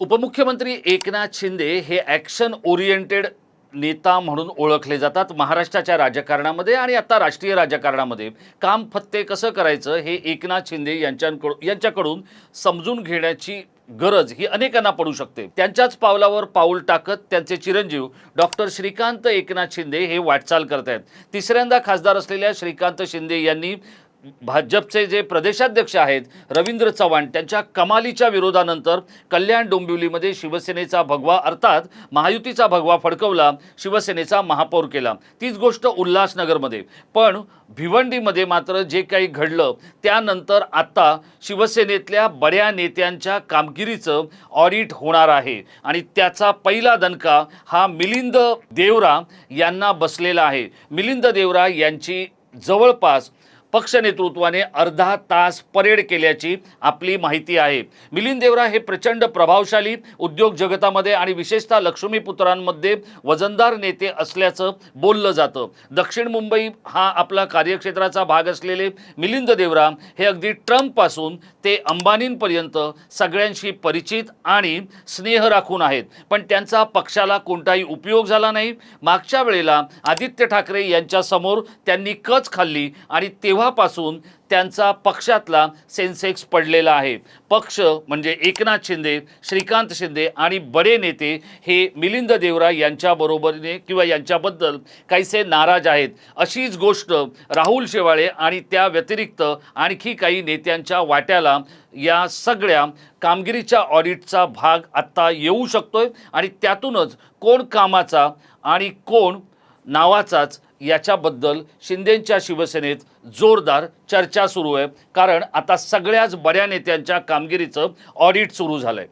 उपमुख्यमंत्री एकनाथ शिंदे हे action oriented नेता म्हणून ओळखले जातात महाराष्ट्राच्या राजकारणामध्ये आणि आता राष्ट्रीय राजकारणामध्ये काम फत्ते कसं करायचं हे एकनाथ शिंदे यांच्याकडून समजून घेण्याची गरज ही अनेकांना पडू शकते। त्यांच्याच पावलावर पाऊल टाकत त्यांचे चिरंजीव डॉक्टर श्रीकांत एकनाथ शिंदे हे वाटचाल करत आहेत। तिसऱ्यांदा खासदार असलेल्या श्रीकांत शिंदे यांनी भाजपचे जे प्रदेशाध्यक्ष आहेत रवींद्र चव्हाण त्यांच्या कमालीच्या विरोधानंतर कल्याण डोंबिवलीमध्ये शिवसेनेचा भगवा अर्थात महायुतीचा भगवा फडकवला, शिवसेनेचा महापौर केला। तीच गोष्ट उल्हासनगरमध्ये, पण भिवंडीमध्ये मात्र जे काही घडलं त्यानंतर आता शिवसेनेतल्या बड्या नेत्यांच्या कामगिरीचं ऑडिट होणार आहे आणि त्याचा पहिला दणका हा मिलिंद देवरा यांना बसलेला आहे। मिलिंद देवरा यांची जवळपास पक्ष नेतृत्वाने अर्धा तास परेड केल्याची आपली माहिती आहे। मिलिंद देवरा हे प्रचंड प्रभावशाली उद्योग जगतामध्ये आणि विशेषतः लक्ष्मीपुत्रांमध्ये वजनदार नेते असल्याचं बोललं जातं। दक्षिण मुंबई हा आपला कार्यक्षेत्राचा भाग असलेले मिलिंद देवरा हे अगदी ट्रम्पपासून ते अंबानींपर्यंत सगळ्यांशी परिचित आणि स्नेह राखून आहेत, पण त्यांचा पक्षाला कोणताही उपयोग झाला नाही। मागच्या वेळेला आदित्य ठाकरे यांच्यासमोर त्यांनी कच खाल्ली आणि तेव्हापासून त्यांचा पक्षातला सेन्सेक्स पडलेला आहे। पक्ष म्हणजे एकनाथ शिंदे, श्रीकांत शिंदे आणि बडे नेते हे मिलिंद देवरा यांच्याबरोबरीने किंवा यांच्याबद्दल काहीसे नाराज आहेत। अशीच गोष्ट राहुल शेवाळे आणि त्या व्यतिरिक्त आणखी काही नेत्यांच्या वाट्याला या सगळ्या कामगिरीच्या ऑडिटचा भाग आत्ता येऊ शकतोय आणि त्यातूनच कोण कामाचा आणि कोण नावाचाच याच्याबद्दल शिंदेंच्या शिवसेनेत जोरदार चर्चा सुरू आहे, कारण आता सगळ्याच बड्या नेत्यांच्या कामगिरीचं ऑडिट सुरू झालंय।